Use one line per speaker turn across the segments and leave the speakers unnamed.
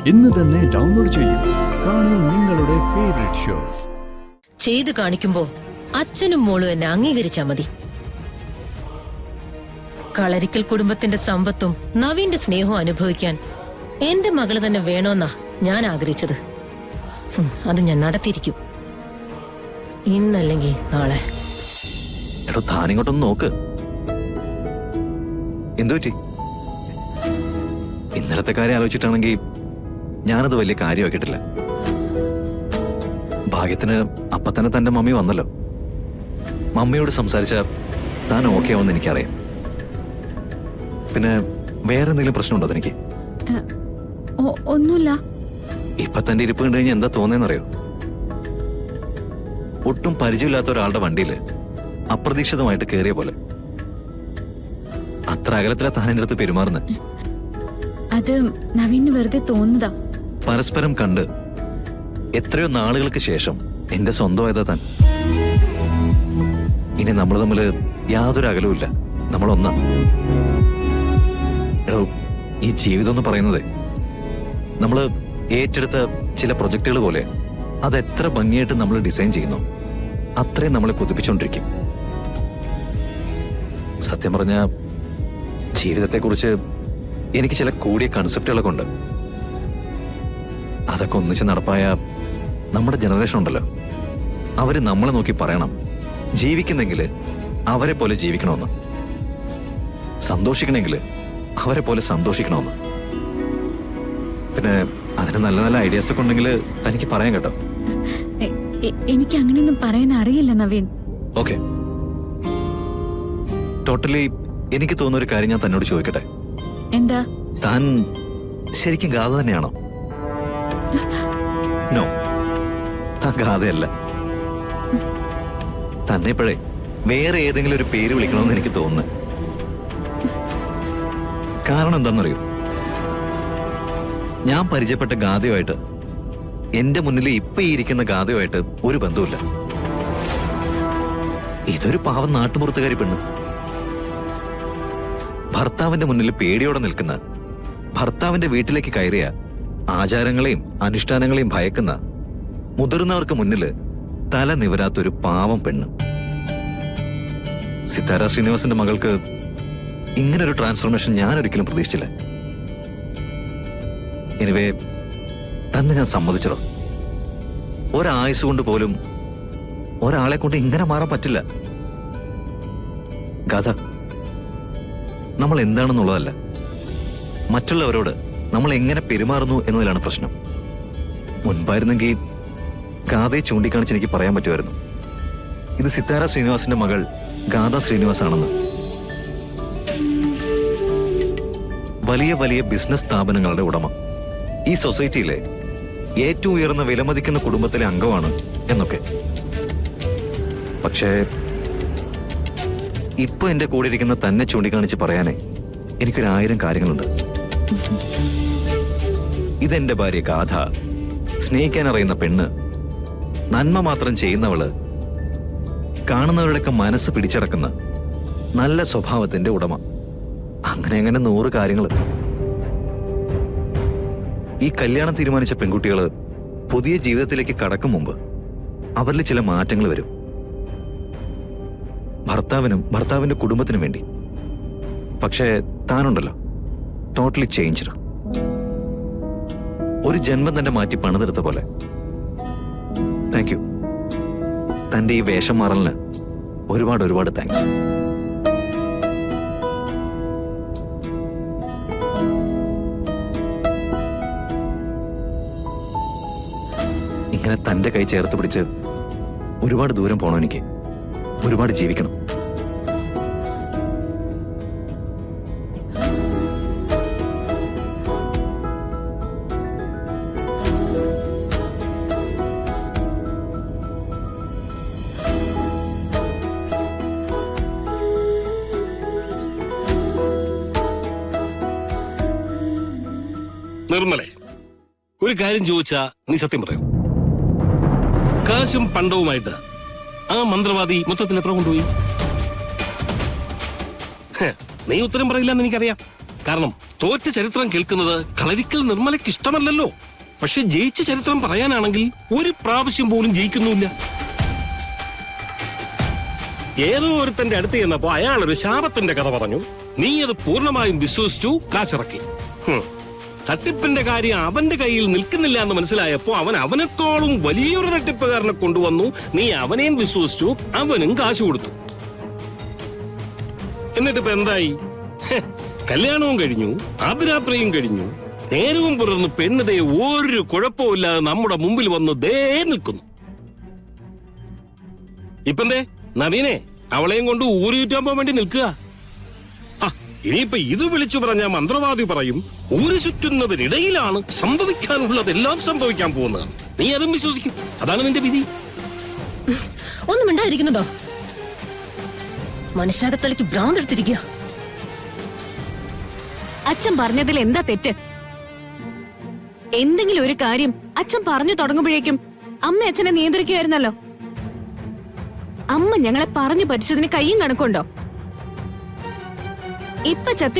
ഇന്ന് തന്നെ ഡൗൺലോഡ് ചെയ്യൂ. കാണൂ നിങ്ങളുടെ ഫേവറേറ്റ് ഷോസ്.
ചെയ്ത് കാണിക്കുമ്പോ അച്ഛനും മോളും എന്നെ അംഗീകരിച്ചാ മതി. കളരിക്കൽ കുടുംബത്തിന്റെ സമ്പത്തും നവീന്റെ സ്നേഹവും അനുഭവിക്കാൻ എന്റെ മകള് തന്നെ വേണോന്നാ ഞാൻ ആഗ്രഹിച്ചത്. അത് ഞാൻ നടത്തിയിരിക്കും, ഇന്നല്ലെങ്കിൽ നാളെ.
എടോ, താനിങ്ങോട്ടൊന്ന് നോക്ക്. എന്തു പറ്റി? ഇന്നലത്തെ കാര്യം ആലോചിച്ചിട്ടാണെങ്കിൽ ഞാനത് വലിയ കാര്യമാക്കിയിട്ടില്ല. ഭാഗ്യത്തിന് അപ്പൊ തന്നെ തന്റെ മമ്മി വന്നല്ലോ. മമ്മിയോട് സംസാരിച്ച താൻ ഓക്കെ ആവുമെന്ന് എനിക്കറിയാം. പിന്നെ വേറെ എന്തെങ്കിലും പ്രശ്നമുണ്ടോ തനിക്ക്?
ഒന്നുമില്ല.
ഇപ്പൊ തന്റെ ഇരിപ്പ് കണ്ടു കഴിഞ്ഞാൽ എന്താ തോന്നുന്നറിയോ? ഒട്ടും പരിചയമില്ലാത്ത ഒരാളുടെ വണ്ടിയിൽ അപ്രതീക്ഷിതമായിട്ട് കയറിയ പോലെ. അത്ര അകലത്തിലാ താൻ എന്റെ അടുത്ത് പെരുമാറുന്നത്.
അത് നവീന് വെറുതെ തോന്നുന്നതാ.
പരസ്പരം കണ്ട് എത്രയോ നാളുകൾക്ക് ശേഷം എന്റെ സ്വന്തമായതാ താൻ. ഇനി നമ്മൾ തമ്മില് യാതൊരു അകലവുമില്ല, നമ്മളൊന്നാ. എടോ, ഈ ജീവിതം എന്ന് പറയുന്നത് നമ്മള് ഏറ്റെടുത്ത ചില പ്രൊജക്ടുകൾ പോലെ. അതെത്ര ഭംഗിയായിട്ട് നമ്മൾ ഡിസൈൻ ചെയ്യുന്നു, അത്രയും നമ്മളെ കൊതിപ്പിച്ചുകൊണ്ടിരിക്കും. സത്യം പറഞ്ഞ ജീവിതത്തെക്കുറിച്ച് എനിക്ക് ചില കൂടിയ കൺസെപ്റ്റുകളൊക്കെ ഉണ്ട്. അതൊക്കെ ഒന്നിച്ച് നടപ്പായ നമ്മുടെ ജനറേഷൻ ഉണ്ടല്ലോ, അവര് നമ്മളെ നോക്കി പറയണം, ജീവിക്കുന്നെങ്കിൽ അവരെ പോലെ ജീവിക്കണമെന്ന്, സന്തോഷിക്കണമെങ്കിൽ അവരെ പോലെ സന്തോഷിക്കണമെന്ന്. പിന്നെ അതിന് നല്ല നല്ല ഐഡിയാസ് ഒക്കെ ഉണ്ടെങ്കിൽ തനിക്ക് പറയാൻ കേട്ടോ.
എനിക്ക് അങ്ങനെയൊന്നും പറയാൻ അറിയില്ല നവീൻ.
ഓക്കെ, ടോട്ടലി എനിക്ക് തോന്നുന്ന ഒരു കാര്യം ഞാൻ തന്നോട് ചോദിക്കട്ടെ.
എന്താ?
താൻ ശരിക്കും ഗാഥ തന്നെയാണോ? നോ, താൻ ഗാഥയല്ല. തന്നെ ഇപ്പോഴേ വേറെ ഏതെങ്കിലും ഒരു പേര് വിളിക്കണമെന്ന് എനിക്ക് തോന്നുന്നു. കാരണം എന്താണെന്നറിയോ? ഞാൻ പരിചയപ്പെട്ട ഗാഥയുമായിട്ട് എന്റെ മുന്നിൽ ഇപ്പൊ ഇരിക്കുന്ന ഗാഥയുമായിട്ട് ഒരു ബന്ധവുമില്ല. ഇതൊരു പാവം നാട്ടുപുറത്തുകാരി പെണ്ണ്, ഭർത്താവിന്റെ മുന്നിൽ പേടിയോടെ നിൽക്കുന്ന, ഭർത്താവിന്റെ വീട്ടിലേക്ക് കയറിയ ആചാരങ്ങളെയും അനുഷ്ഠാനങ്ങളെയും ഭയക്കുന്ന, മുതിർന്നവർക്ക് മുന്നിൽ തല നിവരാത്തൊരു പാവം പെണ്ണ്. സിത്താര ശ്രീനിവാസന്റെ മകൾക്ക് ഇങ്ങനൊരു ട്രാൻസ്ഫോർമേഷൻ ഞാൻ ഒരിക്കലും പ്രതീക്ഷിച്ചില്ല. എനിവേ, തന്നെ ഞാൻ സമ്മതിച്ചോ. ഒരായുസ് കൊണ്ട് പോലും ഒരാളെ കൊണ്ട് ഇങ്ങനെ മാറാൻ പറ്റില്ല. ഗാഥ നമ്മൾ എന്താണെന്നുള്ളതല്ല, മറ്റുള്ളവരോട് നമ്മൾ എങ്ങനെ പെരുമാറുന്നു എന്നതിലാണ് പ്രശ്നം. മുൻപായിരുന്നെങ്കിൽ ഗാഥയെ ചൂണ്ടിക്കാണിച്ച് എനിക്ക് പറയാൻ പറ്റുമായിരുന്നു, ഇത് സിത്താര ശ്രീനിവാസന്റെ മകൾ ഗാഥ ശ്രീനിവാസ് ആണെന്ന്. വലിയ വലിയ ബിസിനസ് സ്ഥാപനങ്ങളുടെ ഉടമ, ഈ സൊസൈറ്റിയിലെ ഏറ്റവും ഉയർന്ന വിലമതിക്കുന്ന കുടുംബത്തിലെ അംഗമാണ് എന്നൊക്കെ. പക്ഷേ ഇപ്പൊ എന്റെ കൂടെ ഇരിക്കുന്ന തന്നെ ചൂണ്ടിക്കാണിച്ച് പറയാനേ എനിക്കൊരു1000 കാര്യങ്ങളുണ്ട്. ഇതെന്റെ ഭാര്യ ഗാഥ, സ്നേഹിക്കാൻ അറിയുന്ന പെണ്ണ്, നന്മ മാത്രം ചെയ്യുന്നവള്, കാണുന്നവരുടെയൊക്കെ മനസ്സ് പിടിച്ചടക്കുന്ന നല്ല സ്വഭാവത്തിന്റെ ഉടമ. അങ്ങനെ 100 കാര്യങ്ങൾ. ഈ കല്യാണം തീരുമാനിച്ച പെൺകുട്ടികള് പുതിയ ജീവിതത്തിലേക്ക് കടക്കും മുമ്പ് അവരിൽ ചില മാറ്റങ്ങൾ വരും. ഭർത്താവിനും ഭർത്താവിന്റെ കുടുംബത്തിനും വേണ്ടി. പക്ഷേ താനുണ്ടല്ലോ, ടോട്ടലി ചേഞ്ച്ഡ്. ഒരു ജന്മം തന്നെ മാറ്റി പണിതെടുത്ത പോലെ. Thank you. തന്റെ ഈ വേഷം മാറലിന് ഒരുപാട് താങ്ക്സ്. ഇങ്ങനെ തന്റെ കൈ ചേർത്ത് പിടിച്ച് ഒരുപാട് ദൂരം പോകണം, എനിക്ക് ഒരുപാട് ജീവിക്കണം.
നിർമ്മലേ, ഒരു കാര്യം ചോദിച്ചാ നീ സത്യം പറയൂ. കാശും പണ്ടവുമായിട്ട് ആ മന്ത്രവാദി മൊത്തത്തിൽ എത്ര കൊണ്ടുപോയി? നീ ഉത്തരം പറയില്ലെന്ന് എനിക്കറിയാം. കാരണം തോറ്റ ചരിത്രം കേൾക്കുന്നത് കളരിക്കൽ നിർമ്മലയ്ക്ക് ഇഷ്ടമല്ലല്ലോ. പക്ഷെ ജയിച്ച ചരിത്രം പറയാനാണെങ്കിൽ ഒരു പ്രാവശ്യം പോലും ജയിക്കുന്നുമില്ല. ഏതോ ഒരുത്തന്റെ അടുത്ത് ചെന്നപ്പോ അയാൾ ഒരു ശാപത്തിന്റെ കഥ പറഞ്ഞു. നീ അത് പൂർണ്ണമായും വിശ്വസിച്ചു, കാശിറക്കി. തട്ടിപ്പിന്റെ കാര്യം അവന്റെ കയ്യിൽ നിൽക്കുന്നില്ല എന്ന് മനസ്സിലായപ്പോ അവനെക്കാളും വലിയൊരു തട്ടിപ്പുകാരനെ കൊണ്ടുവന്നു. നീ അവനെയും വിശ്വസിച്ചു, അവനും കാശ് കൊടുത്തു. എന്നിട്ടിപ്പോ എന്തായി? കല്യാണവും കഴിഞ്ഞു, ആതിരാത്രയും കഴിഞ്ഞു, നേരവും പുലർന്ന് പെണ്ണതേ ഒരു കുഴപ്പമില്ലാതെ നമ്മുടെ മുമ്പിൽ വന്ന് ദേ നിൽക്കുന്നു. ഇപ്പന്തേ നവീനെ അവളെയും കൊണ്ട് ഊരുചുറ്റാൻ പോകാൻ വേണ്ടി നിൽക്കുക. ഇനിയിപ്പൊ ഇത് വിളിച്ചു പറഞ്ഞ മന്ത്രവാദി പറയും ഊരു ചുറ്റുന്നതിനിടയിലാണ് സംഭവിക്കാനുള്ളതെല്ലാം സംഭവിക്കാൻ പോകുന്നത്. നീ അതും വിശ്വസിക്കും. അതാണ് നിന്റെ വിധി.
ഒന്നും മിണ്ടാതിരിക്കുന്നുണ്ടോ? മനുഷ്യകത്തലേക്ക് ഭ്രാന്തെടുത്തിരിക്കുക.
അച്ഛൻ പറഞ്ഞതിൽ എന്താ തെറ്റ്? എന്തെങ്കിലും ഒരു കാര്യം അച്ഛൻ പറഞ്ഞു തുടങ്ങുമ്പോഴേക്കും അമ്മ അച്ഛനെ നിയന്ത്രിക്കുമായിരുന്നല്ലോ. അമ്മ ഞങ്ങളെ പറഞ്ഞു പറ്റിച്ചതിന് കയ്യും കണക്കുണ്ടോ? ഇപ്പൊ ചത്തു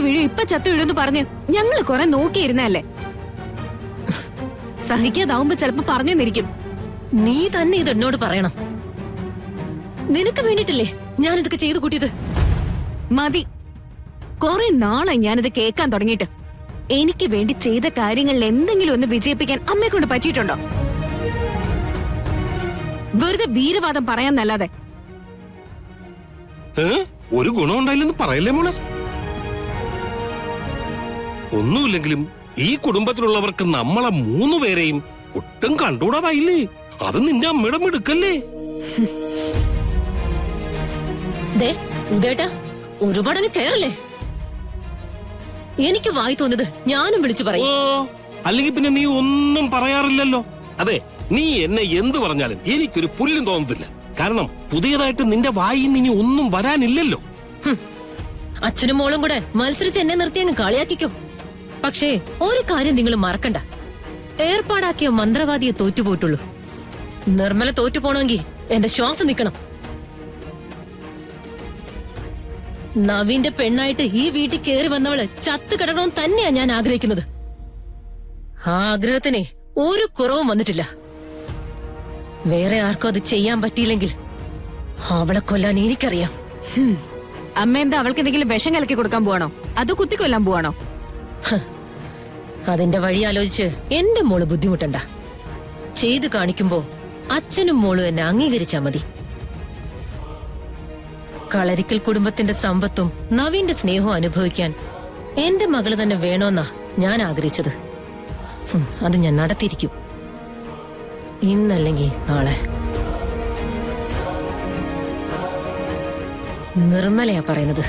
വീഴുന്ന് പറഞ്ഞ് ഞങ്ങള് കുറെ നോക്കിയിരുന്നല്ലേ. സഹിക്കാതാവുമ്പോ ചിലപ്പോ പറഞ്ഞു നിരിക്കും.
നീ തന്നെ ഇത് എന്നോട് പറയണം. നിനക്ക് വേണ്ടിട്ടില്ലേ ഞാൻ ഇതൊക്കെ ചെയ്തു കൂട്ടിയത്?
മതി, കുറെ നാളായി ഞാനിത് കേൾക്കാൻ തുടങ്ങിയിട്ട്. എനിക്ക് വേണ്ടി ചെയ്ത കാര്യങ്ങളിൽ എന്തെങ്കിലും ഒന്ന് വിജയിപ്പിക്കാൻ അമ്മയെ കൊണ്ട് പറ്റിയിട്ടുണ്ടോ? വെറുതെ വീരവാദം പറയാന്നല്ലാതെ.
ഒരു ഗുണം ഉണ്ടായില്ലെന്ന് പറയല്ലേ മോളെ? ഒന്നുമില്ലെങ്കിലും ഈ കുടുംബത്തിലുള്ളവർക്ക് നമ്മളെ 3 പേരെയും ഒട്ടും കണ്ടുകൂടാതായില്ലേ? അത് നിന്റെ അമ്മയുടെ മിടുക്കല്ലേ?
ഉദേട്ടാ, ഒരുപാടങ്ങ് കേറല്ലേ. എനിക്ക് വായി തോന്നിയത് ഞാനും വിളിച്ചു പറയും.
അല്ലെങ്കിൽ പിന്നെ നീ ഒന്നും പറയാറില്ലല്ലോ. അതെ, നീ എന്നെ എന്തു പറഞ്ഞാലും എനിക്കൊരു പുല്ലും തോന്നത്തില്ല. കാരണം പുതിയതായിട്ട് നിന്റെ വായിൽ ഇനി ഒന്നും വരാനില്ലല്ലോ.
അച്ഛനും മോളും കൂടെ മത്സരിച്ച് എന്നെ നിർത്തി അങ്ങ് കളിയാക്കിക്കോ. പക്ഷേ ഒരു കാര്യം നിങ്ങൾ മറക്കണ്ട, ഏർപ്പാടാക്കിയ മന്ത്രവാദിയെ തോറ്റുപോയിട്ടുള്ളൂ. നിർമ്മല തോറ്റുപോണെങ്കിൽ എന്റെ ശ്വാസം നിൽക്കണം. നവീന്റെ പെണ്ണായിട്ട് ഈ വീട്ടിൽ കയറി വന്നവള് ചത്തു കിടക്കണമെന്ന് തന്നെയാ ഞാൻ ആഗ്രഹിക്കുന്നത്. ആ ആഗ്രഹത്തിന് ഒരു കുറവും വന്നിട്ടില്ല. വേറെ ആർക്കും അത് ചെയ്യാൻ പറ്റിയില്ലെങ്കിൽ അവളെ കൊല്ലാൻ എനിക്കറിയാം.
അമ്മ എന്താ അവൾക്ക് എന്തെങ്കിലും വിഷം കലക്കി കൊടുക്കാൻ പോവാണോ? അതോ കുത്തിക്കൊല്ലാൻ പോവാണോ?
അതിന്റെ വഴി ആലോചിച്ച് എന്റെ മോള് ബുദ്ധിമുട്ടണ്ട. ചെയ്തു കാണിക്കുമ്പോ അച്ഛനും മോളും എന്നെ അംഗീകരിച്ചാ മതി. കളരിക്കൽ കുടുംബത്തിന്റെ സമ്പത്തും നവീന്റെ സ്നേഹവും അനുഭവിക്കാൻ എന്റെ മകള് തന്നെ വേണോന്നാ ഞാൻ ആഗ്രഹിച്ചത്. അത് ഞാൻ നടത്തിയിരിക്കും, ഇന്നല്ലെങ്കിൽ നാളെ. നിർമ്മലയാ പറയുന്നത്.